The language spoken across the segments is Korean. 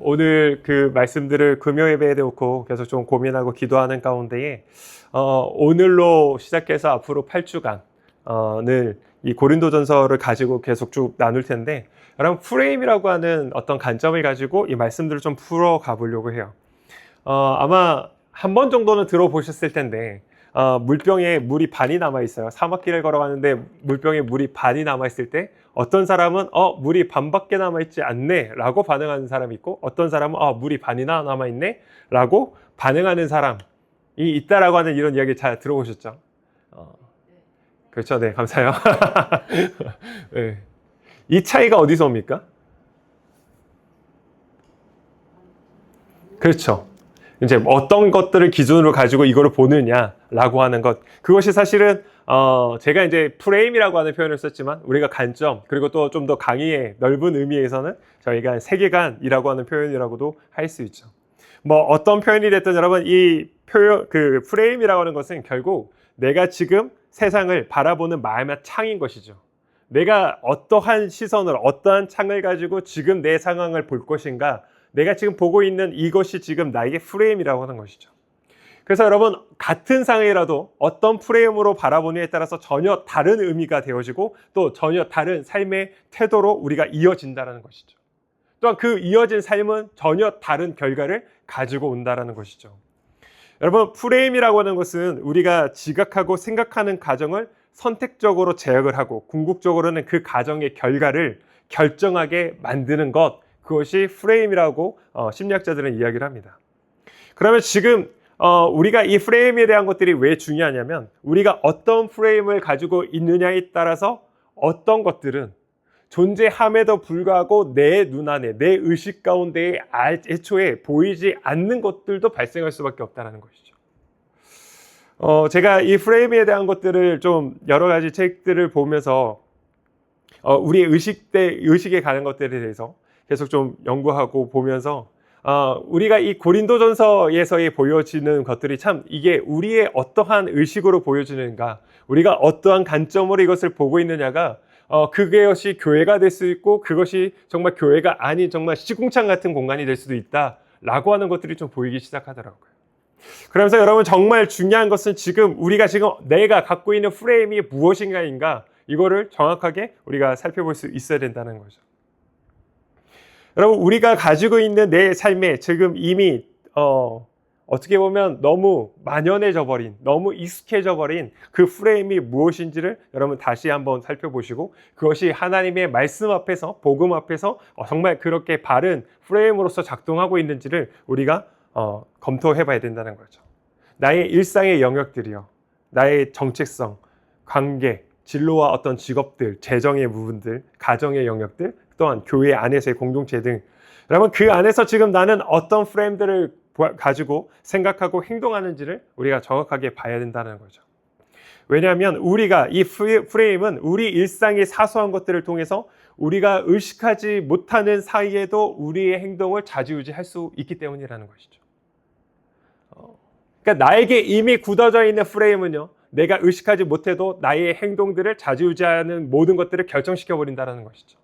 오늘 그 말씀들을 금요 예배에 놓고 계속 좀 고민하고 기도하는 가운데에 오늘로 시작해서 앞으로 8주간 늘 이 고린도전서를 가지고 계속 쭉 나눌 텐데, 여러분 프레임이라고 하는 어떤 관점을 가지고 이 말씀들을 좀 풀어 가보려고 해요. 아마 한 번 정도는 들어보셨을 텐데, 물병에 물이 반이 남아 있어요. 사막길을 걸어가는데 물병에 물이 반이 남아 있을 때 어떤 사람은 물이 반밖에 남아 있지 않네 라고 반응하는 사람이 있고, 어떤 사람은 물이 반이나 남아 있네 라고 반응하는 사람이 있다라고 하는 이런 이야기 잘 들어보셨죠? 그렇죠. 네, 감사해요. 네. 이 차이가 어디서 옵니까? 그렇죠. 이제 어떤 것들을 기준으로 가지고 이거를 보느냐라고 하는 것, 그것이 사실은 제가 이제 프레임이라고 하는 표현을 썼지만, 우리가 관점, 그리고 또 좀 더 강의의 넓은 의미에서는 저희가 세계관이라고 하는 표현이라고도 할 수 있죠. 뭐 어떤 표현이 됐든 여러분, 이 표현, 그 프레임이라고 하는 것은 결국 내가 지금 세상을 바라보는 마음의 창인 것이죠. 내가 어떠한 시선을, 어떠한 창을 가지고 지금 내 상황을 볼 것인가, 내가 지금 보고 있는 이것이 지금 나에게 프레임이라고 하는 것이죠. 그래서 여러분, 같은 상황이라도 어떤 프레임으로 바라보느냐에 따라서 전혀 다른 의미가 되어지고, 또 전혀 다른 삶의 태도로 우리가 이어진다는 것이죠. 또한 그 이어진 삶은 전혀 다른 결과를 가지고 온다는 것이죠. 여러분, 프레임이라고 하는 것은 우리가 지각하고 생각하는 과정을 선택적으로 제약을 하고, 궁극적으로는 그 과정의 결과를 결정하게 만드는 것, 그것이 프레임이라고 심리학자들은 이야기를 합니다. 그러면 지금 우리가 이 프레임에 대한 것들이 왜 중요하냐면, 우리가 어떤 프레임을 가지고 있느냐에 따라서 어떤 것들은 존재함에도 불구하고 내 눈 안에, 내 의식 가운데에 애초에 보이지 않는 것들도 발생할 수밖에 없다는 것이죠. 제가 이 프레임에 대한 것들을 좀 여러 가지 책들을 보면서 우리의 의식에 관한 것들에 대해서 계속 좀 연구하고 보면서 우리가 이 고린도전서에서의 보여지는 것들이 참, 이게 우리의 어떠한 의식으로 보여지는가, 우리가 어떠한 관점으로 이것을 보고 있느냐가 그것이 교회가 될 수 있고, 그것이 정말 교회가 아닌 정말 시궁창 같은 공간이 될 수도 있다라고 하는 것들이 좀 보이기 시작하더라고요. 그러면서 여러분, 정말 중요한 것은 지금 우리가 지금 내가 갖고 있는 프레임이 무엇인가인가, 이거를 정확하게 우리가 살펴볼 수 있어야 된다는 거죠. 여러분, 우리가 가지고 있는 내 삶에 지금 이미 어떻게 보면 너무 만연해져 버린, 너무 익숙해져 버린 그 프레임이 무엇인지를 여러분 다시 한번 살펴보시고, 그것이 하나님의 말씀 앞에서, 복음 앞에서 정말 그렇게 바른 프레임으로서 작동하고 있는지를 우리가 검토해 봐야 된다는 거죠. 나의 일상의 영역들이요, 나의 정체성, 관계, 진로와 어떤 직업들, 재정의 부분들, 가정의 영역들, 또한 교회 안에서의 공동체 등, 여러분 그 안에서 지금 나는 어떤 프레임들을 가지고 생각하고 행동하는지를 우리가 정확하게 봐야 된다는 거죠. 왜냐하면 우리가 이 프레임은 우리 일상의 사소한 것들을 통해서 우리가 의식하지 못하는 사이에도 우리의 행동을 좌지우지할 수 있기 때문이라는 것이죠. 그러니까 나에게 이미 굳어져 있는 프레임은요, 내가 의식하지 못해도 나의 행동들을 좌지우지하는 모든 것들을 결정시켜 버린다는 것이죠.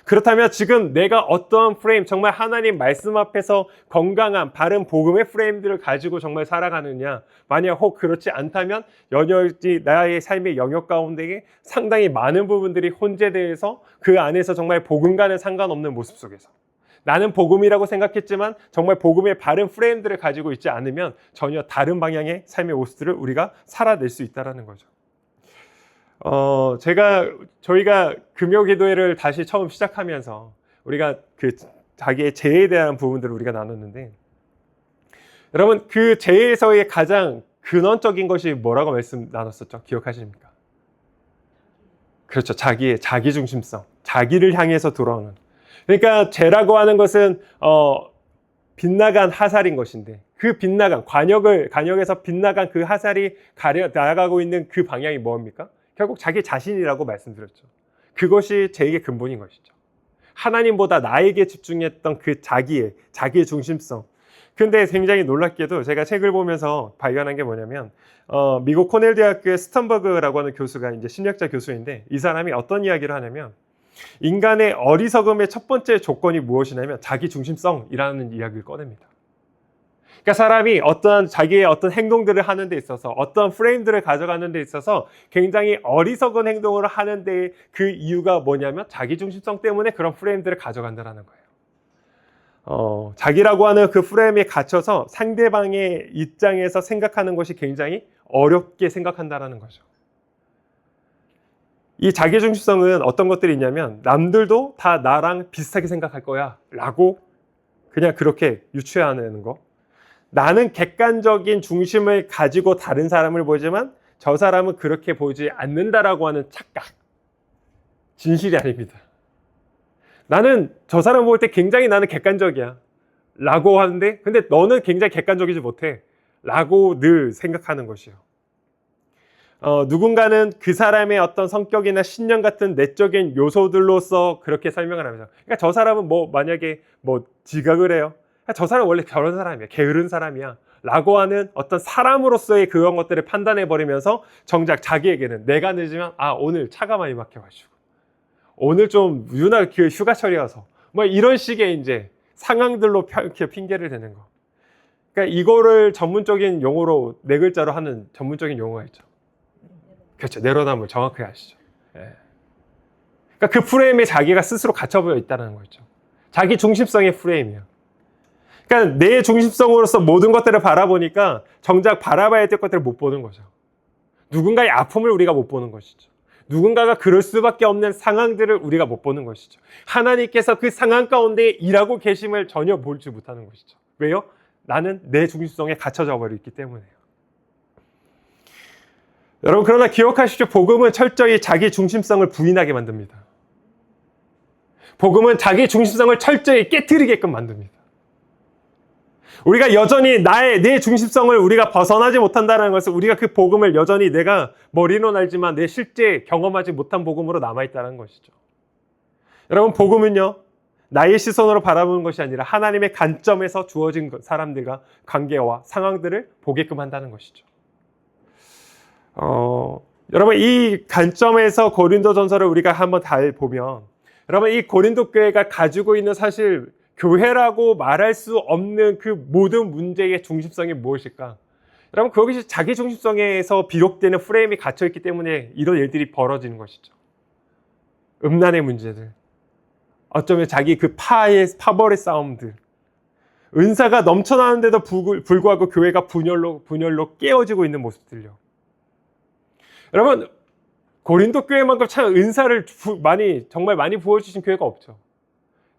그렇다면 지금 내가 어떠한 프레임, 정말 하나님 말씀 앞에서 건강한 바른 복음의 프레임들을 가지고 정말 살아가느냐, 만약 혹 그렇지 않다면 여전히 나의 삶의 영역 가운데에 상당히 많은 부분들이 혼재되어서 그 안에서 정말 복음과는 상관없는 모습 속에서, 나는 복음이라고 생각했지만 정말 복음의 바른 프레임들을 가지고 있지 않으면 전혀 다른 방향의 삶의 모습들을 우리가 살아낼 수 있다는 거죠. 저희가 금요 기도회를 다시 처음 시작하면서 우리가 그 자기의 죄에 대한 부분들을 우리가 나눴는데, 여러분 그 죄에서의 가장 근원적인 것이 뭐라고 말씀 나눴었죠? 기억하십니까? 그렇죠. 자기 중심성, 자기를 향해서 돌아오는. 그러니까 죄라고 하는 것은 빗나간 화살인 것인데, 그 빗나간 관역에서 빗나간 그 화살이 나아가고 있는 그 방향이 뭡니까? 결국 자기 자신이라고 말씀드렸죠. 그것이 죄의 근본인 것이죠. 하나님보다 나에게 집중했던 그 자기 중심성. 근데 굉장히 놀랍게도 제가 책을 보면서 발견한 게 뭐냐면, 미국 코넬 대학교의 스턴버그라고 하는 교수가 이제 심리학자 교수인데, 이 사람이 어떤 이야기를 하냐면, 인간의 어리석음의 첫 번째 조건이 무엇이냐면 자기중심성이라는 이야기를 꺼냅니다. 그러니까 사람이 자기의 어떤 행동들을 하는 데 있어서 어떤 프레임들을 가져가는 데 있어서 굉장히 어리석은 행동을 하는데 그 이유가 뭐냐면 자기중심성 때문에 그런 프레임들을 가져간다는 거예요. 자기라고 하는 그 프레임에 갇혀서 상대방의 입장에서 생각하는 것이 굉장히 어렵게 생각한다는 거죠. 이 자기중심성은 어떤 것들이 있냐면 남들도 다 나랑 비슷하게 생각할 거야 라고 그냥 그렇게 유추하는 거. 나는 객관적인 중심을 가지고 다른 사람을 보지만 저 사람은 그렇게 보지 않는다라고 하는 착각. 진실이 아닙니다. 나는 저 사람 볼 때 굉장히 나는 객관적이야 라고 하는데 근데 너는 굉장히 객관적이지 못해 라고 늘 생각하는 것이요. 누군가는 그 사람의 어떤 성격이나 신념 같은 내적인 요소들로서 그렇게 설명을 합니다. 그러니까 저 사람은 만약에 지각을 해요. 저 사람 원래 저런 사람이야. 게으른 사람이야. 라고 하는 어떤 사람으로서의 그런 것들을 판단해 버리면서 정작 자기에게는 내가 늦으면 오늘 차가 많이 막혀가지고 오늘 좀 유나 그 휴가철이어서 이런 식의 이제 상황들로 이렇게 핑계를 대는 거. 그러니까 이거를 전문적인 용어로 네 글자로 하는 전문적인 용어가 있죠. 그렇죠. 내로남불 정확하게 아시죠. 예. 그러니까 그 프레임에 자기가 스스로 갇혀버려 있다는 거죠. 자기 중심성의 프레임이야. 그러니까 내 중심성으로서 모든 것들을 바라보니까 정작 바라봐야 될 것들을 못 보는 거죠. 누군가의 아픔을 우리가 못 보는 것이죠. 누군가가 그럴 수밖에 없는 상황들을 우리가 못 보는 것이죠. 하나님께서 그 상황 가운데 일하고 계심을 전혀 보지 못하는 것이죠. 왜요? 나는 내 중심성에 갇혀져 버려 있기 때문에요. 여러분 그러나 기억하십시오. 복음은 철저히 자기 중심성을 부인하게 만듭니다. 복음은 자기 중심성을 철저히 깨트리게끔 만듭니다. 우리가 여전히 내 중심성을 우리가 벗어나지 못한다는 것은 우리가 그 복음을 여전히 내가 머리로는 알지만 내 실제 경험하지 못한 복음으로 남아있다는 것이죠. 여러분 복음은요. 나의 시선으로 바라보는 것이 아니라 하나님의 관점에서 주어진 사람들과 관계와 상황들을 보게끔 한다는 것이죠. 여러분 이 관점에서 고린도전서를 우리가 한번 잘 보면 여러분 이 고린도 교회가 가지고 있는 사실 교회라고 말할 수 없는 그 모든 문제의 중심성이 무엇일까? 여러분 그것이 자기 중심성에서 비롯되는 프레임이 갇혀있기 때문에 이런 일들이 벌어지는 것이죠. 음란의 문제들, 어쩌면 자기 그 파벌의 싸움들, 은사가 넘쳐나는데도 불구하고 교회가 분열로 깨어지고 있는 모습들요. 여러분 고린도 교회만큼 참 은사를 정말 많이 부어주신 교회가 없죠.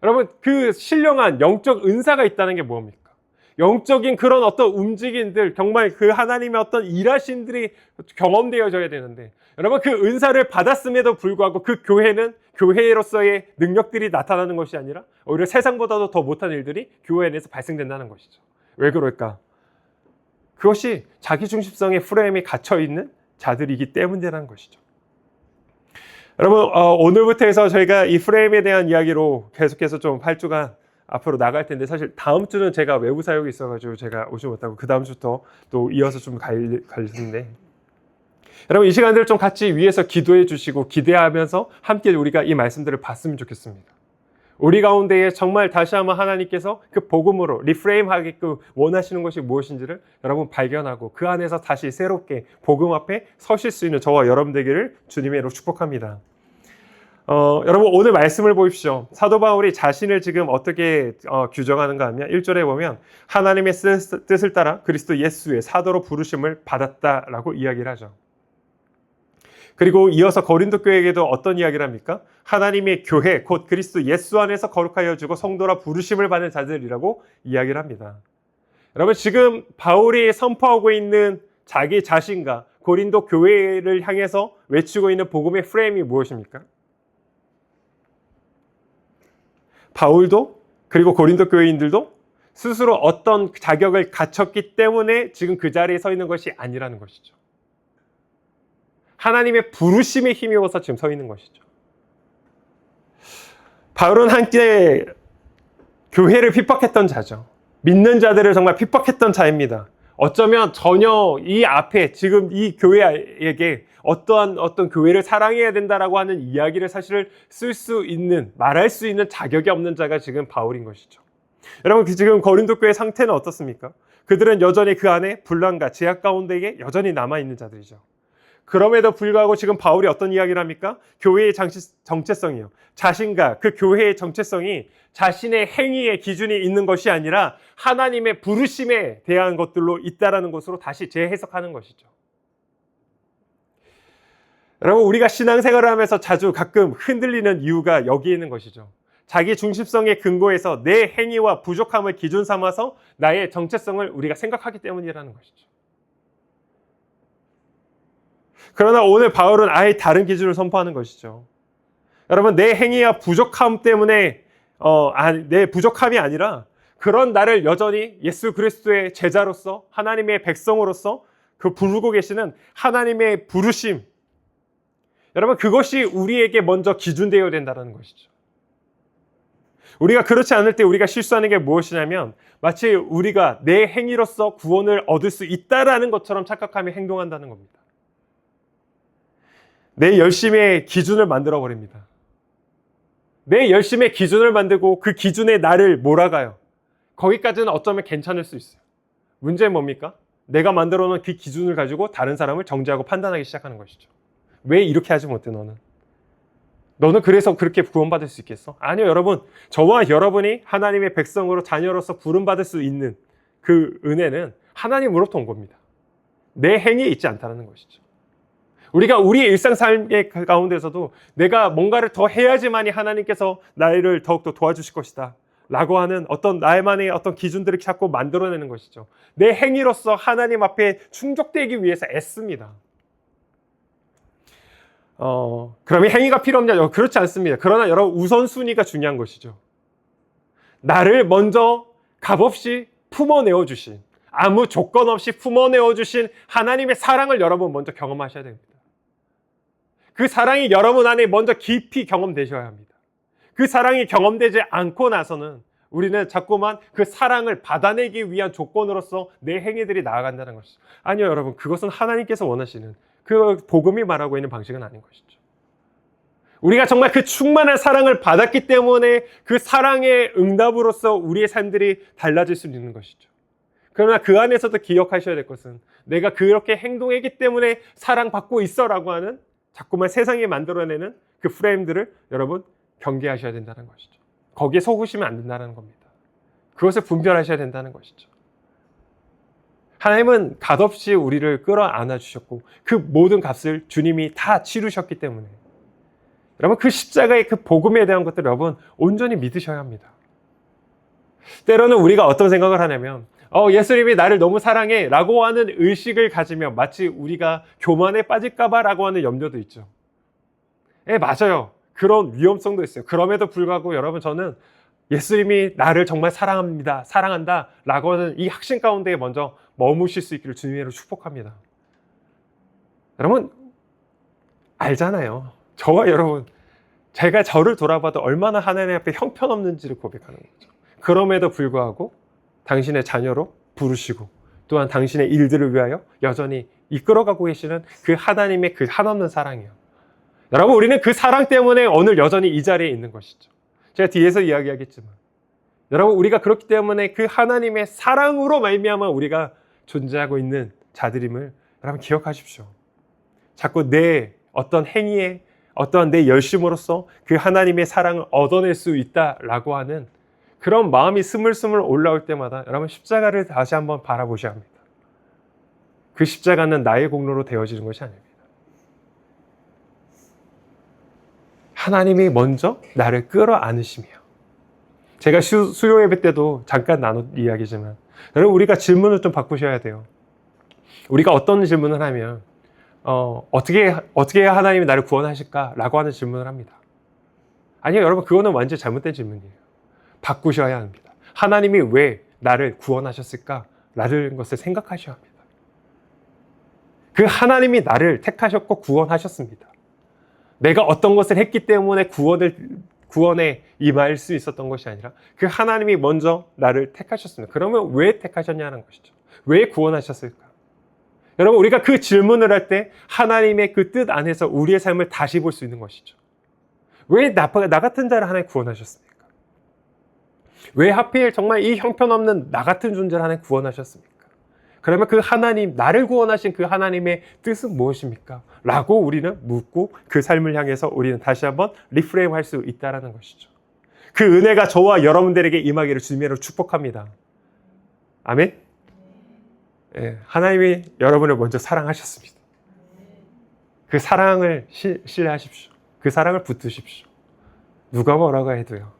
여러분 그 신령한 영적 은사가 있다는 게 뭡니까? 영적인 그런 어떤 움직임들, 정말 그 하나님의 어떤 일하심들이 경험되어져야 되는데 여러분 그 은사를 받았음에도 불구하고 그 교회는 교회로서의 능력들이 나타나는 것이 아니라 오히려 세상보다도 더 못한 일들이 교회 내에서 발생된다는 것이죠. 왜 그럴까? 그것이 자기중심성의 프레임에 갇혀있는 자들이기 때문이라는 것이죠. 여러분 오늘부터 해서 저희가 이 프레임에 대한 이야기로 계속해서 좀 8주간 앞으로 나갈 텐데 사실 다음 주는 제가 외부 사역이 있어가지고 제가 오지 못하고 그 다음 주부터 또 이어서 좀 갈 텐데 여러분 이 시간들을 좀 같이 위에서 기도해 주시고 기대하면서 함께 우리가 이 말씀들을 봤으면 좋겠습니다. 우리 가운데에 정말 다시 한번 하나님께서 그 복음으로 리프레임하게끔 원하시는 것이 무엇인지를 여러분 발견하고 그 안에서 다시 새롭게 복음 앞에 서실 수 있는 저와 여러분 되기를 주님의 이름으로 축복합니다. 여러분 오늘 말씀을 보십시오. 사도 바울이 자신을 지금 어떻게 규정하는가 하면 1절에 보면 하나님의 뜻을 따라 그리스도 예수의 사도로 부르심을 받았다라고 이야기를 하죠. 그리고 이어서 고린도 교회에게도 어떤 이야기를 합니까? 하나님의 교회 곧 그리스도 예수 안에서 거룩하여 주고 성도라 부르심을 받는 자들이라고 이야기를 합니다. 여러분 지금 바울이 선포하고 있는 자기 자신과 고린도 교회를 향해서 외치고 있는 복음의 프레임이 무엇입니까? 바울도 그리고 고린도 교회인들도 스스로 어떤 자격을 갖췄기 때문에 지금 그 자리에 서 있는 것이 아니라는 것이죠. 하나님의 부르심에 힘입어서 지금 서 있는 것이죠. 바울은 한때 교회를 핍박했던 자죠. 믿는 자들을 정말 핍박했던 자입니다. 어쩌면 전혀 이 앞에 지금 이 교회에게 어떤 교회를 사랑해야 된다라고 하는 이야기를 사실 쓸 수 있는, 말할 수 있는 자격이 없는 자가 지금 바울인 것이죠. 여러분, 지금 고린도 교회 상태는 어떻습니까? 그들은 여전히 그 안에 분란과 제약 가운데에 여전히 남아있는 자들이죠. 그럼에도 불구하고 지금 바울이 어떤 이야기를 합니까? 교회의 정체성이요. 자신과 그 교회의 정체성이 자신의 행위의 기준이 있는 것이 아니라 하나님의 부르심에 대한 것들로 있다라는 것으로 다시 재해석하는 것이죠. 여러분, 우리가 신앙생활을 하면서 자주 가끔 흔들리는 이유가 여기에 있는 것이죠. 자기 중심성의 근거에서 내 행위와 부족함을 기준 삼아서 나의 정체성을 우리가 생각하기 때문이라는 것이죠. 그러나 오늘 바울은 아예 다른 기준을 선포하는 것이죠. 여러분, 내 행위와 부족함 때문에 내 부족함이 아니라 그런 나를 여전히 예수 그리스도의 제자로서 하나님의 백성으로서 그 부르고 계시는 하나님의 부르심, 여러분, 그것이 우리에게 먼저 기준되어야 된다는 것이죠. 우리가 그렇지 않을 때 우리가 실수하는 게 무엇이냐면 마치 우리가 내 행위로서 구원을 얻을 수 있다라는 것처럼 착각하며 행동한다는 겁니다. 내 열심의 기준을 만들어 버립니다. 내 열심의 기준을 만들고 그 기준에 나를 몰아가요. 거기까지는 어쩌면 괜찮을 수 있어요. 문제는 뭡니까? 내가 만들어 놓은 그 기준을 가지고 다른 사람을 정죄하고 판단하기 시작하는 것이죠. 왜 이렇게 하지 못해 너는 그래서 그렇게 구원받을 수 있겠어? 아니요, 여러분. 저와 여러분이 하나님의 백성으로 자녀로서 부름받을 수 있는 그 은혜는 하나님으로부터 온 겁니다. 내 행위에 있지 않다는 것이죠. 우리가 우리의 일상 삶의 가운데서도 내가 뭔가를 더 해야지만이 하나님께서 나를 더욱더 도와주실 것이다 라고 하는 어떤 나만의 어떤 기준들을 자꾸 만들어내는 것이죠. 내 행위로서 하나님 앞에 충족되기 위해서 애씁니다. 그러면 행위가 필요 없냐? 그렇지 않습니다. 그러나 여러분, 우선순위가 중요한 것이죠. 나를 먼저 값없이 품어내어 주신, 아무 조건 없이 품어내어 주신 하나님의 사랑을 여러분 먼저 경험하셔야 됩니다. 그 사랑이 여러분 안에 먼저 깊이 경험되셔야 합니다. 그 사랑이 경험되지 않고 나서는 우리는 자꾸만 그 사랑을 받아내기 위한 조건으로서 내 행위들이 나아간다는 것이죠. 아니요, 여러분, 그것은 하나님께서 원하시는 그 복음이 말하고 있는 방식은 아닌 것이죠. 우리가 정말 그 충만한 사랑을 받았기 때문에 그 사랑의 응답으로서 우리의 삶들이 달라질 수 있는 것이죠. 그러나 그 안에서도 기억하셔야 될 것은 내가 그렇게 행동했기 때문에 사랑받고 있어라고 하는 자꾸만 세상이 만들어내는 그 프레임들을 여러분 경계하셔야 된다는 것이죠. 거기에 속으시면 안 된다는 겁니다. 그것을 분별하셔야 된다는 것이죠. 하나님은 값없이 우리를 끌어안아 주셨고 그 모든 값을 주님이 다 치르셨기 때문에 여러분, 그 십자가의 그 복음에 대한 것들 여러분 온전히 믿으셔야 합니다. 때로는 우리가 어떤 생각을 하냐면 예수님이 나를 너무 사랑해 라고 하는 의식을 가지며 마치 우리가 교만에 빠질까 봐 라고 하는 염려도 있죠. 맞아요. 그런 위험성도 있어요. 그럼에도 불구하고 여러분, 저는 예수님이 나를 정말 사랑합니다, 사랑한다 라고 하는 이 확신 가운데 먼저 머무실 수 있기를 주님으로 축복합니다. 여러분, 알잖아요. 저와 여러분, 제가 저를 돌아봐도 얼마나 하나님 앞에 형편없는지를 고백하는 거죠. 그럼에도 불구하고 당신의 자녀로 부르시고 또한 당신의 일들을 위하여 여전히 이끌어가고 계시는 그 하나님의 그 한없는 사랑이요. 여러분, 우리는 그 사랑 때문에 오늘 여전히 이 자리에 있는 것이죠. 제가 뒤에서 이야기하겠지만 여러분, 우리가 그렇기 때문에 그 하나님의 사랑으로 말미암아 우리가 존재하고 있는 자들임을 여러분 기억하십시오. 자꾸 내 어떤 행위에 어떠한 내 열심으로써 그 하나님의 사랑을 얻어낼 수 있다라고 하는 그런 마음이 스물스물 올라올 때마다 여러분 십자가를 다시 한번 바라보셔야 합니다. 그 십자가는 나의 공로로 되어지는 것이 아닙니다. 하나님이 먼저 나를 끌어안으시며, 제가 수요 예배 때도 잠깐 나눈 이야기지만 여러분, 우리가 질문을 좀 바꾸셔야 돼요. 우리가 어떤 질문을 하면 어떻게 해야 하나님이 나를 구원하실까? 라고 하는 질문을 합니다. 아니요, 여러분, 그거는 완전히 잘못된 질문이에요. 바꾸셔야 합니다. 하나님이 왜 나를 구원하셨을까? 라는 것을 생각하셔야 합니다. 그 하나님이 나를 택하셨고 구원하셨습니다. 내가 어떤 것을 했기 때문에 구원에 임할 수 있었던 것이 아니라 그 하나님이 먼저 나를 택하셨습니다. 그러면 왜 택하셨냐는 것이죠. 왜 구원하셨을까? 여러분, 우리가 그 질문을 할 때 하나님의 그 뜻 안에서 우리의 삶을 다시 볼 수 있는 것이죠. 왜 나 같은 자를 하나님 구원하셨습니까? 왜 하필 정말 이 형편없는 나 같은 존재를 하나님 구원하셨습니까? 그러면 그 하나님, 나를 구원하신 그 하나님의 뜻은 무엇입니까? 라고 우리는 묻고 그 삶을 향해서 우리는 다시 한번 리프레임 할 수 있다는 것이죠. 그 은혜가 저와 여러분들에게 임하기를 주님으로 축복합니다. 아멘? 예, 하나님이 여러분을 먼저 사랑하셨습니다. 그 사랑을 신뢰하십시오. 그 사랑을 붙드십시오. 누가 뭐라고 해도요.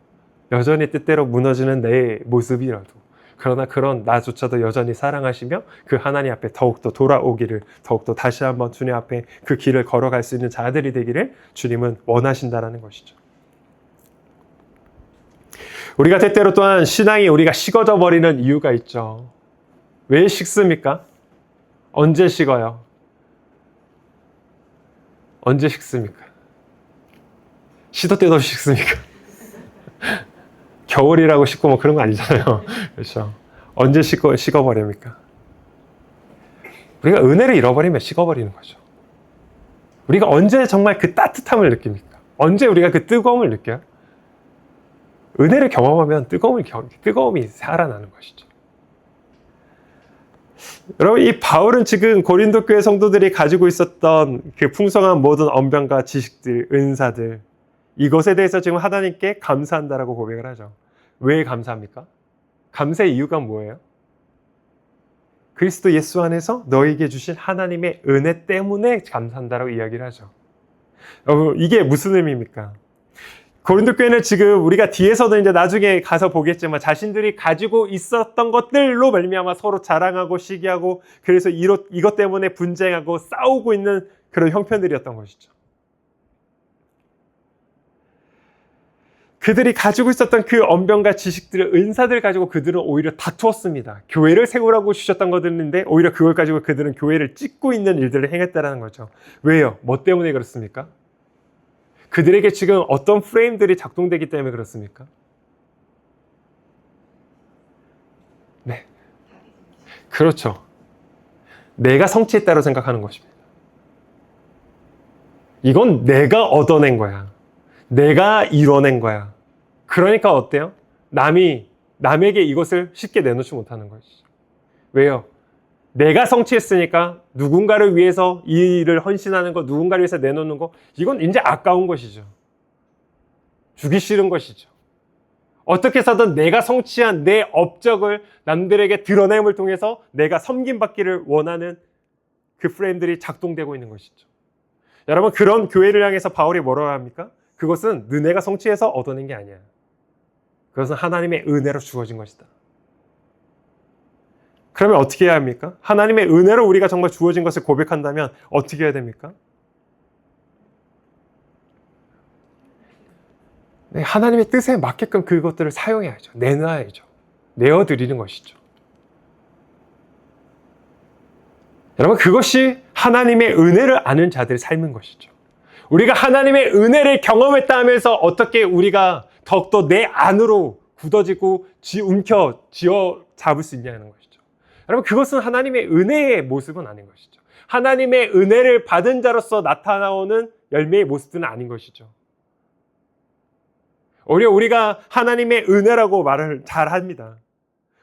여전히 뜻대로 무너지는 내 모습이라도 그러나 그런 나조차도 여전히 사랑하시며 그 하나님 앞에 더욱더 돌아오기를, 더욱더 다시 한번 주님 앞에 그 길을 걸어갈 수 있는 자들이 되기를 주님은 원하신다는 것이죠. 우리가 때때로 또한 신앙이 우리가 식어져 버리는 이유가 있죠. 왜 식습니까? 언제 식어요? 언제 식습니까? 시도 때도 없이 식습니까? 겨울이라고 식고 뭐 그런 거 아니잖아요. 그렇죠? 언제 식어버립니까? 우리가 은혜를 잃어버리면 식어버리는 거죠. 우리가 언제 정말 그 따뜻함을 느낍니까? 언제 우리가 그 뜨거움을 느껴요? 은혜를 경험하면 뜨거움이 살아나는 것이죠. 여러분, 이 바울은 지금 고린도 교회 성도들이 가지고 있었던 그 풍성한 모든 언변과 지식들, 은사들, 이것에 대해서 지금 하나님께 감사한다라고 고백을 하죠. 왜 감사합니까? 감사의 이유가 뭐예요? 그리스도 예수 안에서 너에게 주신 하나님의 은혜 때문에 감사한다라고 이야기를 하죠. 이게 무슨 의미입니까? 고린도 교회는 지금 우리가 뒤에서도 이제 나중에 가서 보겠지만 자신들이 가지고 있었던 것들로 말미암아 서로 자랑하고 시기하고 그래서 이것 때문에 분쟁하고 싸우고 있는 그런 형편들이었던 것이죠. 그들이 가지고 있었던 그 언변과 지식들을, 은사들을 가지고 그들은 오히려 다투었습니다. 교회를 세우라고 주셨던 것들인데 오히려 그걸 가지고 그들은 교회를 찢고 있는 일들을 행했다는 거죠. 왜요? 뭐 때문에 그렇습니까? 그들에게 지금 어떤 프레임들이 작동되기 때문에 그렇습니까? 네. 그렇죠. 내가 성취했다고 생각하는 것입니다. 이건 내가 얻어낸 거야. 내가 이뤄낸 거야. 그러니까 어때요? 남에게 이것을 쉽게 내놓지 못하는 것이죠. 왜요? 내가 성취했으니까 누군가를 위해서 이 일을 헌신하는 거, 누군가를 위해서 내놓는 거, 이건 이제 아까운 것이죠. 주기 싫은 것이죠. 어떻게 해서든 내가 성취한 내 업적을 남들에게 드러냄을 통해서 내가 섬김받기를 원하는 그 프레임들이 작동되고 있는 것이죠. 여러분, 그런 교회를 향해서 바울이 뭐라고 합니까? 그것은 너네가 성취해서 얻어낸 게 아니야. 그것은 하나님의 은혜로 주어진 것이다. 그러면 어떻게 해야 합니까? 하나님의 은혜로 우리가 정말 주어진 것을 고백한다면 어떻게 해야 됩니까? 네, 하나님의 뜻에 맞게끔 그것들을 사용해야죠. 내놔야죠. 내어드리는 것이죠. 여러분, 그것이 하나님의 은혜를 아는 자들의 삶인 것이죠. 우리가 하나님의 은혜를 경험했다 하면서 어떻게 우리가 더욱더 내 안으로 굳어지고 지어 잡을 수 있냐는 것이죠. 여러분, 그것은 하나님의 은혜의 모습은 아닌 것이죠. 하나님의 은혜를 받은 자로서 나타나오는 열매의 모습들은 아닌 것이죠. 오히려 우리가 하나님의 은혜라고 말을 잘 합니다.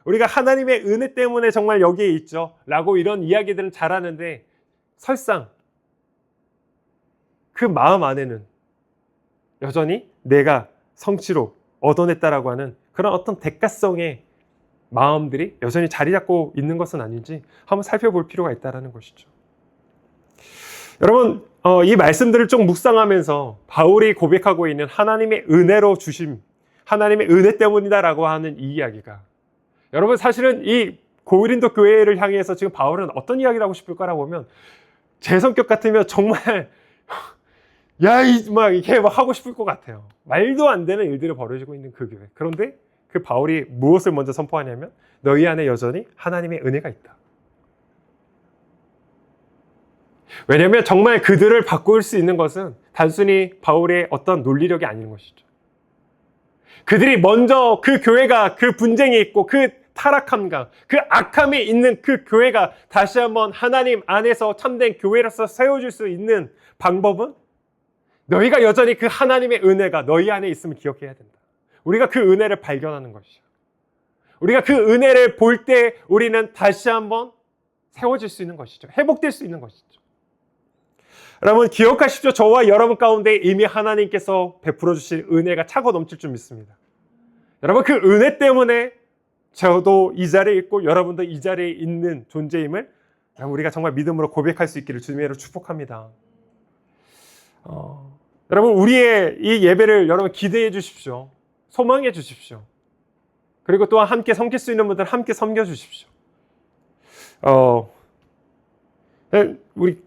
우리가 하나님의 은혜 때문에 정말 여기에 있죠 라고 이런 이야기들은 잘하는데 설상 그 마음 안에는 여전히 내가 성취로 얻어냈다라고 하는 그런 어떤 대가성의 마음들이 여전히 자리 잡고 있는 것은 아닌지 한번 살펴볼 필요가 있다는 것이죠. 여러분, 이 말씀들을 좀 묵상하면서 바울이 고백하고 있는 하나님의 은혜로 주심, 하나님의 은혜 때문이다라고 하는 이 이야기가, 여러분 사실은 이 고린도 교회를 향해서 지금 바울은 어떤 이야기를 하고 싶을까라고 보면 제 성격 같으면 정말 이렇게 하고 싶을 것 같아요. 말도 안 되는 일들이 벌어지고 있는 그 교회. 그런데 그 바울이 무엇을 먼저 선포하냐면 너희 안에 여전히 하나님의 은혜가 있다. 왜냐하면 정말 그들을 바꿀 수 있는 것은 단순히 바울의 어떤 논리력이 아닌 것이죠. 그들이 먼저 그 교회가 그 분쟁이 있고 그 타락함과 그 악함이 있는 그 교회가 다시 한번 하나님 안에서 참된 교회로서 세워질 수 있는 방법은 너희가 여전히 그 하나님의 은혜가 너희 안에 있음을 기억해야 된다. 우리가 그 은혜를 발견하는 것이죠. 우리가 그 은혜를 볼 때 우리는 다시 한번 세워질 수 있는 것이죠. 회복될 수 있는 것이죠. 여러분 기억하십시오. 저와 여러분 가운데 이미 하나님께서 베풀어 주실 은혜가 차고 넘칠 줄 믿습니다. 여러분 그 은혜 때문에 저도 이 자리에 있고 여러분도 이 자리에 있는 존재임을 우리가 정말 믿음으로 고백할 수 있기를 주님으로 축복합니다. 여러분 우리의 이 예배를 여러분 기대해 주십시오. 소망해 주십시오. 그리고 또한 함께 섬길 수 있는 분들 함께 섬겨 주십시오. 우리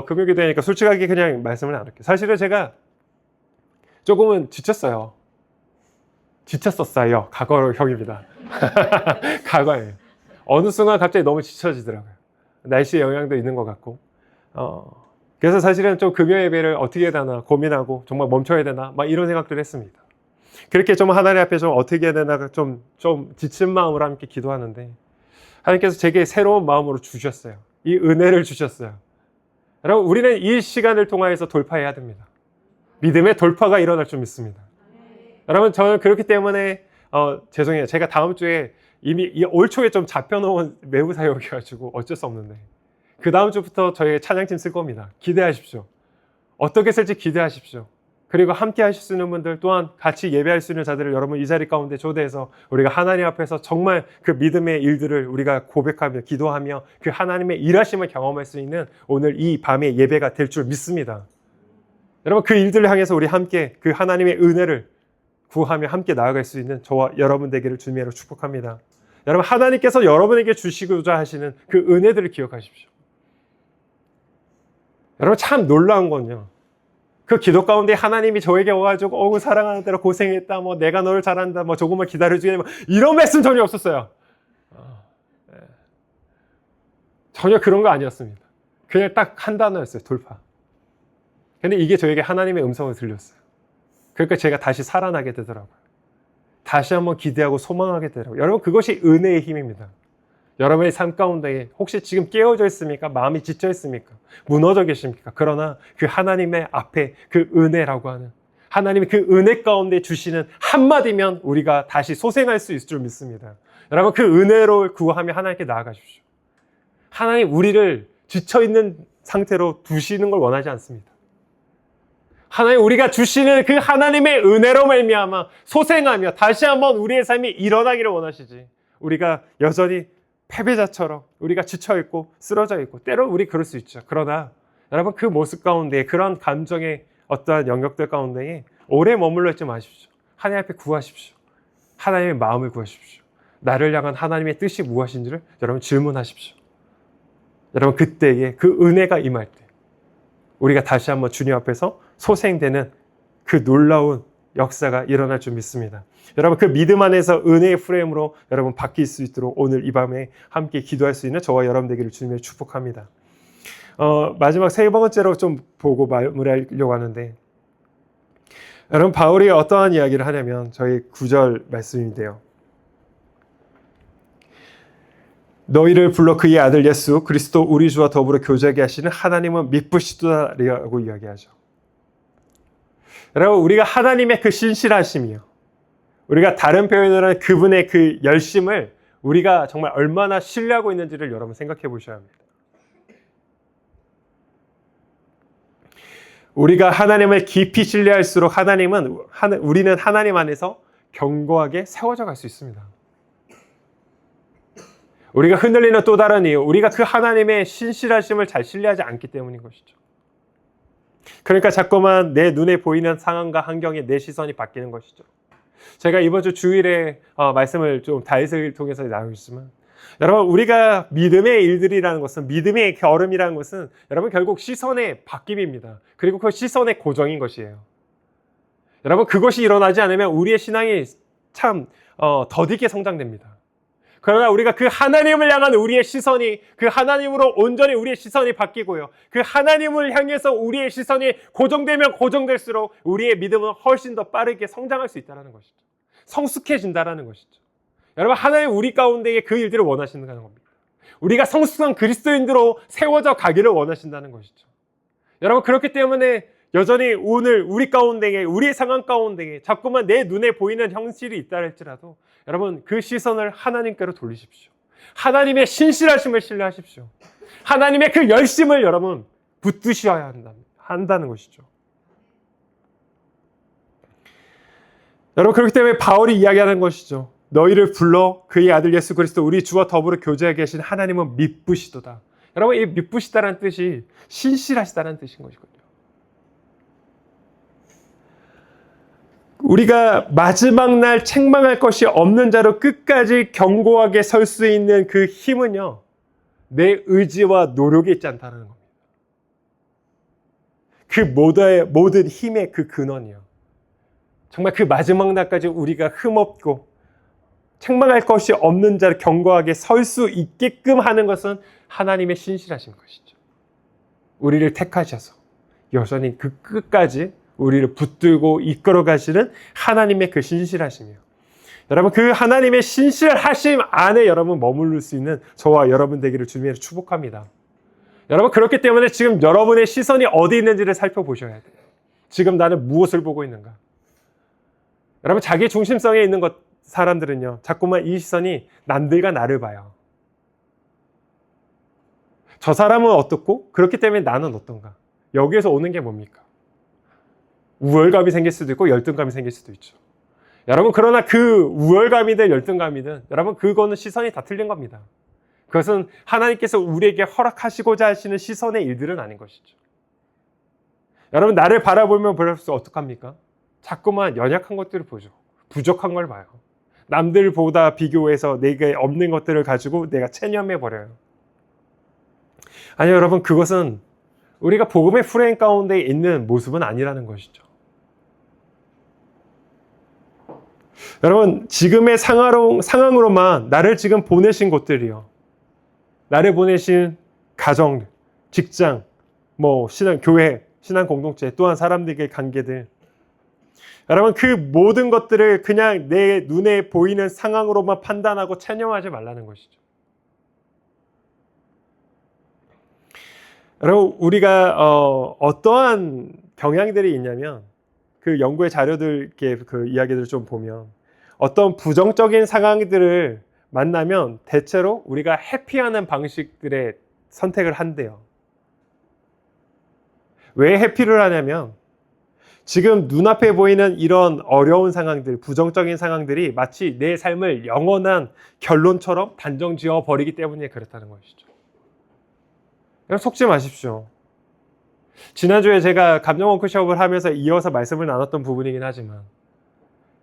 금요기도니까 솔직하게 그냥 말씀을 나눌게요. 사실은 제가 조금은 지쳤어요. 지쳤었어요. 과거형입니다. 과거예요. 어느 순간 갑자기 너무 지쳐지더라고요. 날씨의 영향도 있는 것 같고. 그래서 사실은 좀 금요 예배를 어떻게 해야 되나 고민하고 정말 멈춰야 되나 막 이런 생각들을 했습니다. 그렇게 좀 하나님 앞에 좀 어떻게 해야 되나 좀 지친 마음으로 함께 기도하는데 하나님께서 제게 새로운 마음으로 주셨어요. 이 은혜를 주셨어요. 여러분 우리는 이 시간을 통하여서 돌파해야 됩니다. 믿음의 돌파가 일어날 줄 믿습니다. 여러분 저는 그렇기 때문에 죄송해요. 제가 다음 주에 이미 올 초에 좀 잡혀놓은 외부 사역이어가지고 어쩔 수 없는데 그 다음 주부터 저희 찬양팀 쓸 겁니다. 기대하십시오. 어떻게 쓸지 기대하십시오. 그리고 함께 하실 수 있는 분들 또한 같이 예배할 수 있는 자들을 여러분 이 자리 가운데 초대해서 우리가 하나님 앞에서 정말 그 믿음의 일들을 우리가 고백하며 기도하며 그 하나님의 일하심을 경험할 수 있는 오늘 이 밤의 예배가 될 줄 믿습니다. 여러분 그 일들을 향해서 우리 함께 그 하나님의 은혜를 구하며 함께 나아갈 수 있는 저와 여러분 되기를 주님으로 축복합니다. 여러분 하나님께서 여러분에게 주시고자 하시는 그 은혜들을 기억하십시오. 여러분 참 놀라운 건요. 그 기도 가운데 하나님이 저에게 와가지고 사랑하는 대로 고생했다. 뭐 내가 너를 잘한다. 뭐 조금만 기다려주게. 뭐 이런 말씀 전혀 없었어요. 전혀 그런 거 아니었습니다. 그냥 딱 한 단어였어요. 돌파. 근데 이게 저에게 하나님의 음성을 들렸어요. 그러니까 제가 다시 살아나게 되더라고요. 다시 한번 기대하고 소망하게 되더라고요. 여러분 그것이 은혜의 힘입니다. 여러분의 삶 가운데 혹시 지금 깨어져 있습니까? 마음이 지쳐 있습니까? 무너져 계십니까? 그러나 그 하나님의 앞에 그 은혜라고 하는 하나님이 그 은혜 가운데 주시는 한마디면 우리가 다시 소생할 수 있을 줄 믿습니다. 여러분 그 은혜로 구하며 하나님께 나아가십시오. 하나님 우리를 지쳐 있는 상태로 두시는 걸 원하지 않습니다. 하나님 우리가 주시는 그 하나님의 은혜로 말미암아 소생하며 다시 한번 우리의 삶이 일어나기를 원하시지. 우리가 여전히 패배자처럼 우리가 지쳐있고 쓰러져 있고 때로 우리 그럴 수 있죠. 그러나 여러분 그 모습 가운데 그런 감정의 어떠한 영역들 가운데 오래 머물러 있지 마십시오. 하나님 앞에 구하십시오. 하나님의 마음을 구하십시오. 나를 향한 하나님의 뜻이 무엇인지를 여러분 질문하십시오. 여러분 그때에 그 은혜가 임할 때 우리가 다시 한번 주님 앞에서 소생되는 그 놀라운 역사가 일어날 줄 믿습니다. 여러분 그 믿음 안에서 은혜의 프레임으로 여러분 바뀔 수 있도록 오늘 이 밤에 함께 기도할 수 있는 저와 여러분 되기를 주님의 축복합니다. 마지막 세 번째로 좀 보고 마무리하려고 하는데 여러분 바울이 어떠한 이야기를 하냐면 저희 9절 말씀인데요. 너희를 불러 그의 아들 예수 그리스도 우리 주와 더불어 교제하게 하시는 하나님은 미쁘시도다라고 이야기하죠. 여러분 우리가 하나님의 그 신실하심이요. 우리가 다른 표현으로는 그분의 그 열심을 우리가 정말 얼마나 신뢰하고 있는지를 여러분 생각해 보셔야 합니다. 우리가 하나님을 깊이 신뢰할수록 우리는 하나님 안에서 견고하게 세워져 갈 수 있습니다. 우리가 흔들리는 또 다른 이유, 우리가 그 하나님의 신실하심을 잘 신뢰하지 않기 때문인 것이죠. 그러니까 자꾸만 내 눈에 보이는 상황과 환경에 내 시선이 바뀌는 것이죠. 제가 이번 주 주일에 말씀을 좀 다윗을 통해서 나누겠지만 여러분 우리가 믿음의 일들이라는 것은 믿음의 걸음이라는 것은 여러분 결국 시선의 바뀜입니다. 그리고 그 시선의 고정인 것이에요. 여러분 그것이 일어나지 않으면 우리의 신앙이 참 더디게 성장됩니다. 그러나 우리가 그 하나님을 향한 우리의 시선이 그 하나님으로 온전히 우리의 시선이 바뀌고요. 그 하나님을 향해서 우리의 시선이 고정되면 고정될수록 우리의 믿음은 훨씬 더 빠르게 성장할 수 있다는 것이죠. 성숙해진다는 것이죠. 여러분, 하나님 우리 가운데에 그 일들을 원하신다는 겁니다. 우리가 성숙한 그리스도인으로 세워져 가기를 원하신다는 것이죠. 여러분, 그렇기 때문에 여전히 오늘 우리 가운데에, 우리의 상황 가운데에 자꾸만 내 눈에 보이는 현실이 있다 할지라도 여러분, 그 시선을 하나님께로 돌리십시오. 하나님의 신실하심을 신뢰하십시오. 하나님의 그 열심을 여러분 붙드셔야 한다는 것이죠. 여러분, 그렇기 때문에 바울이 이야기하는 것이죠. 너희를 불러 그의 아들 예수 그리스도 우리 주와 더불어 교제하게 계신 하나님은 미쁘시도다. 여러분, 이 미쁘시다라는 뜻이 신실하시다는 뜻인 것이거든요. 우리가 마지막 날 책망할 것이 없는 자로 끝까지 견고하게 설 수 있는 그 힘은요, 내 의지와 노력이 있지 않다는 겁니다. 그 모든 힘의 그 근원이요, 정말 그 마지막 날까지 우리가 흠없고 책망할 것이 없는 자로 견고하게 설 수 있게끔 하는 것은 하나님의 신실하신 것이죠. 우리를 택하셔서 여전히 그 끝까지 우리를 붙들고 이끌어 가시는 하나님의 그 신실하심이요. 여러분, 그 하나님의 신실하심 안에 여러분 머무를 수 있는 저와 여러분 되기를 주님으로 축복합니다. 여러분, 그렇기 때문에 지금 여러분의 시선이 어디 있는지를 살펴보셔야 돼요. 지금 나는 무엇을 보고 있는가? 여러분, 자기 중심성에 있는 사람들은요, 자꾸만 이 시선이 남들과 나를 봐요. 저 사람은 어떻고 그렇기 때문에 나는 어떤가? 여기에서 오는 게 뭡니까? 우월감이 생길 수도 있고 열등감이 생길 수도 있죠. 여러분, 그러나 그 우월감이든 열등감이든 여러분, 그거는 시선이 다 틀린 겁니다. 그것은 하나님께서 우리에게 허락하시고자 하시는 시선의 일들은 아닌 것이죠. 여러분, 나를 바라보면 볼수록 어떡합니까? 자꾸만 연약한 것들을 보죠. 부족한 걸 봐요. 남들보다 비교해서 내게 없는 것들을 가지고 내가 체념해버려요. 아니, 여러분, 그것은 우리가 복음의 프레임 가운데 있는 모습은 아니라는 것이죠. 여러분, 지금의 상황으로만 나를 지금 보내신 곳들이요, 나를 보내신 가정, 직장, 신앙, 교회, 신앙 공동체, 또한 사람들에게 관계들, 여러분, 그 모든 것들을 그냥 내 눈에 보이는 상황으로만 판단하고 체념하지 말라는 것이죠. 여러분, 우리가 어떠한 경향들이 있냐면, 그 연구의 자료들, 그 이야기들을 좀 보면, 어떤 부정적인 상황들을 만나면 대체로 우리가 회피하는 방식들의 선택을 한대요. 왜 회피를 하냐면, 지금 눈앞에 보이는 이런 어려운 상황들, 부정적인 상황들이 마치 내 삶을 영원한 결론처럼 단정 지어 버리기 때문에 그렇다는 것이죠. 여러분, 속지 마십시오. 지난주에 제가 감정 워크숍을 하면서 이어서 말씀을 나눴던 부분이긴 하지만,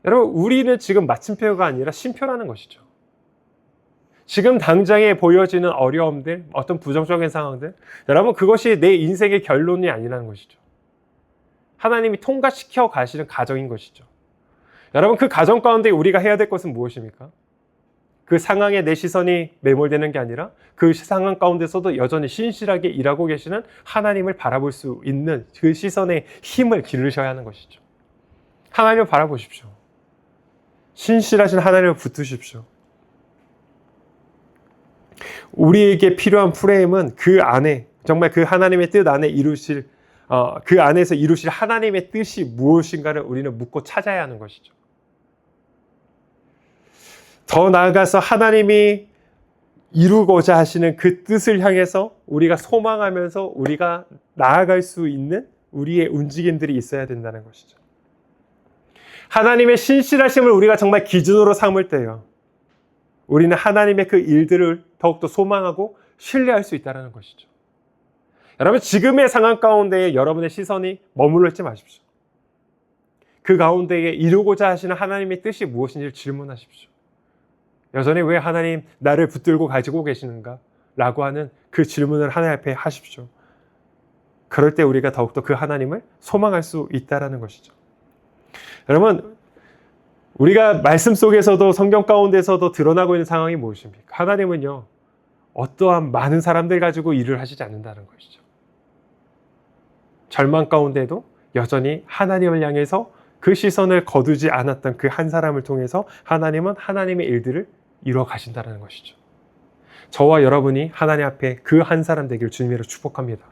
여러분, 우리는 지금 마침표가 아니라 쉼표라는 것이죠. 지금 당장에 보여지는 어려움들, 어떤 부정적인 상황들, 여러분, 그것이 내 인생의 결론이 아니라는 것이죠. 하나님이 통과시켜 가시는 과정인 것이죠. 여러분, 그 과정 가운데 우리가 해야 될 것은 무엇입니까? 그 상황에 내 시선이 매몰되는 게 아니라 그 상황 가운데서도 여전히 신실하게 일하고 계시는 하나님을 바라볼 수 있는 그 시선에 힘을 기르셔야 하는 것이죠. 하나님을 바라보십시오. 신실하신 하나님을 붙드십시오. 우리에게 필요한 프레임은 그 안에, 정말 그 하나님의 뜻 안에 이루실, 그 안에서 이루실 하나님의 뜻이 무엇인가를 우리는 묻고 찾아야 하는 것이죠. 더 나아가서 하나님이 이루고자 하시는 그 뜻을 향해서 우리가 소망하면서 우리가 나아갈 수 있는 우리의 움직임들이 있어야 된다는 것이죠. 하나님의 신실하심을 우리가 정말 기준으로 삼을 때요, 우리는 하나님의 그 일들을 더욱더 소망하고 신뢰할 수 있다는 것이죠. 여러분, 지금의 상황 가운데에 여러분의 시선이 머물러 있지 마십시오. 그 가운데에 이루고자 하시는 하나님의 뜻이 무엇인지를 질문하십시오. 여전히 왜 하나님 나를 붙들고 가지고 계시는가? 라고 하는 그 질문을 하나님 앞에 하십시오. 그럴 때 우리가 더욱더 그 하나님을 소망할 수 있다는 것이죠. 여러분, 우리가 말씀 속에서도 성경 가운데서도 드러나고 있는 상황이 무엇입니까? 하나님은요, 어떠한 많은 사람들 가지고 일을 하시지 않는다는 것이죠. 절망 가운데도 여전히 하나님을 향해서 그 시선을 거두지 않았던 그 한 사람을 통해서 하나님은 하나님의 일들을 이루어 가신다는 것이죠. 저와 여러분이 하나님 앞에 그 한 사람 되기를 주님으로 축복합니다.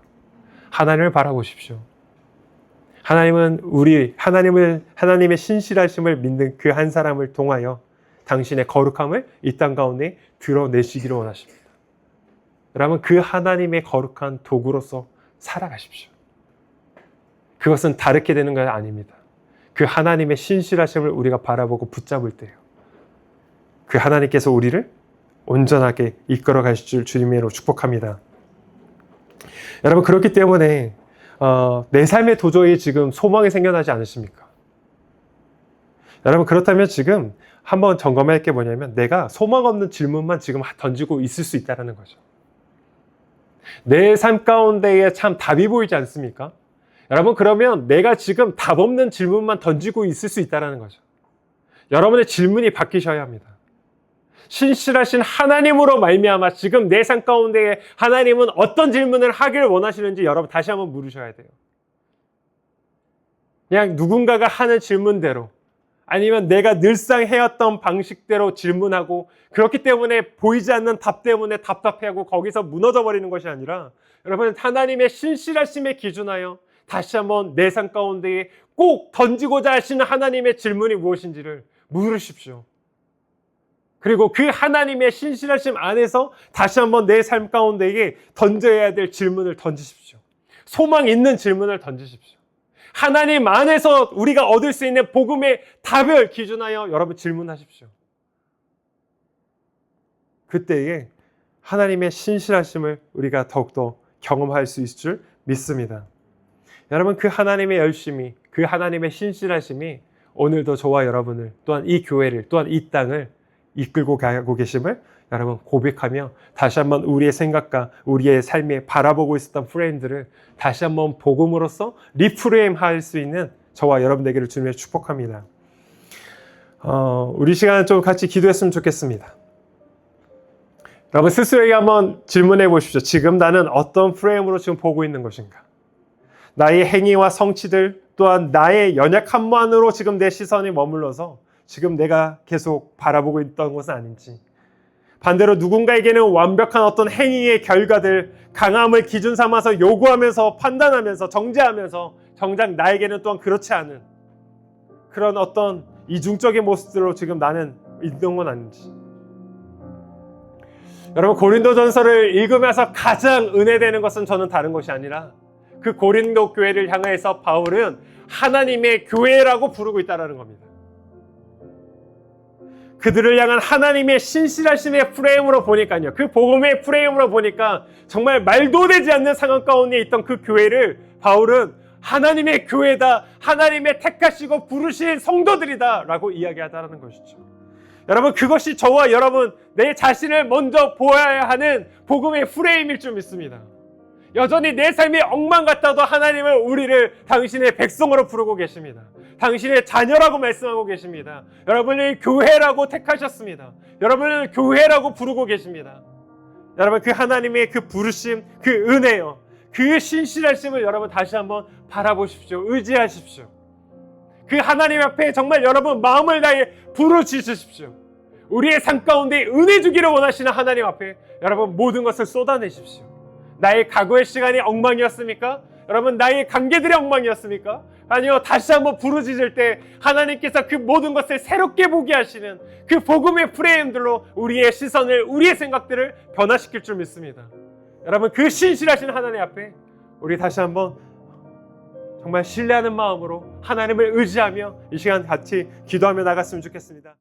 하나님을 바라보십시오. 하나님은 하나님의 신실하심을 믿는 그 한 사람을 통하여 당신의 거룩함을 이 땅 가운데 드러내시기를 원하십니다. 여러분, 그 하나님의 거룩한 도구로서 살아가십시오. 그것은 다르게 되는 건 아닙니다. 그 하나님의 신실하심을 우리가 바라보고 붙잡을 때요, 그 하나님께서 우리를 온전하게 이끌어 가실 줄 주님으로 축복합니다. 여러분, 그렇기 때문에 내 삶에 도저히 지금 소망이 생겨나지 않으십니까? 여러분, 그렇다면 지금 한번 점검할 게 뭐냐면, 내가 소망 없는 질문만 지금 던지고 있을 수 있다는 거죠. 내 삶 가운데에 참 답이 보이지 않습니까? 여러분, 그러면 내가 지금 답 없는 질문만 던지고 있을 수 있다는 거죠. 여러분의 질문이 바뀌셔야 합니다. 신실하신 하나님으로 말미암아 지금 내 삶 가운데에 하나님은 어떤 질문을 하기를 원하시는지 여러분 다시 한번 물으셔야 돼요. 그냥 누군가가 하는 질문대로, 아니면 내가 늘상 해왔던 방식대로 질문하고, 그렇기 때문에 보이지 않는 답 때문에 답답해하고 거기서 무너져 버리는 것이 아니라, 여러분, 하나님의 신실하심에 기준하여 다시 한번 내 삶 가운데에 꼭 던지고자 하시는 하나님의 질문이 무엇인지를 물으십시오. 그리고 그 하나님의 신실하심 안에서 다시 한번 내 삶 가운데에 던져야 될 질문을 던지십시오. 소망 있는 질문을 던지십시오. 하나님 안에서 우리가 얻을 수 있는 복음의 답을 기준하여 여러분 질문하십시오. 그때에 하나님의 신실하심을 우리가 더욱더 경험할 수 있을 줄 믿습니다. 여러분, 그 하나님의 열심이, 그 하나님의 신실하심이 오늘도 저와 여러분을, 또한 이 교회를, 또한 이 땅을 이끌고 가고 계심을 여러분 고백하며, 다시 한번 우리의 생각과 우리의 삶에 바라보고 있었던 프레임들을 다시 한번 복음으로써 리프레임할 수 있는 저와 여러분 되기를 주님의 축복합니다. 우리 시간을 좀 같이 기도했으면 좋겠습니다. 여러분, 스스로에게 한번 질문해 보십시오. 지금 나는 어떤 프레임으로 지금 보고 있는 것인가? 나의 행위와 성취들, 또한 나의 연약함만으로 지금 내 시선이 머물러서 지금 내가 계속 바라보고 있던 것은 아닌지, 반대로 누군가에게는 완벽한 어떤 행위의 결과들, 강함을 기준 삼아서 요구하면서 판단하면서 정죄하면서 정작 나에게는 또한 그렇지 않은 그런 어떤 이중적인 모습들로 지금 나는 있는 건 아닌지. 여러분, 고린도전서를 읽으면서 가장 은혜되는 것은 저는 다른 것이 아니라, 그 고린도 교회를 향해서 바울은 하나님의 교회라고 부르고 있다는 겁니다. 그들을 향한 하나님의 신실하심의 프레임으로 보니까요, 그 복음의 프레임으로 보니까 정말 말도 되지 않는 상황 가운데 있던 그 교회를 바울은 하나님의 교회다, 하나님의 택하시고 부르신 성도들이다 라고 이야기하다는 것이죠. 여러분, 그것이 저와 여러분 내 자신을 먼저 보아야 하는 복음의 프레임일 줄 믿습니다. 여전히 내 삶이 엉망 같아도 하나님은 우리를 당신의 백성으로 부르고 계십니다. 당신의 자녀라고 말씀하고 계십니다. 여러분을 교회라고 택하셨습니다. 여러분을 교회라고 부르고 계십니다. 여러분, 그 하나님의 그 부르심, 그 은혜요, 그 신실하심을 여러분 다시 한번 바라보십시오. 의지하십시오. 그 하나님 앞에 정말 여러분 마음을 다해 부르짖으십시오. 우리의 삶 가운데 은혜 주기를 원하시는 하나님 앞에 여러분 모든 것을 쏟아내십시오. 나의 과거의 시간이 엉망이었습니까? 여러분, 나의 관계들이 엉망이었습니까? 아니요, 다시 한번 부르짖을 때 하나님께서 그 모든 것을 새롭게 보게 하시는 그 복음의 프레임들로 우리의 시선을, 우리의 생각들을 변화시킬 줄 믿습니다. 여러분, 그 신실하신 하나님 앞에 우리 다시 한번 정말 신뢰하는 마음으로 하나님을 의지하며 이 시간 같이 기도하며 나갔으면 좋겠습니다.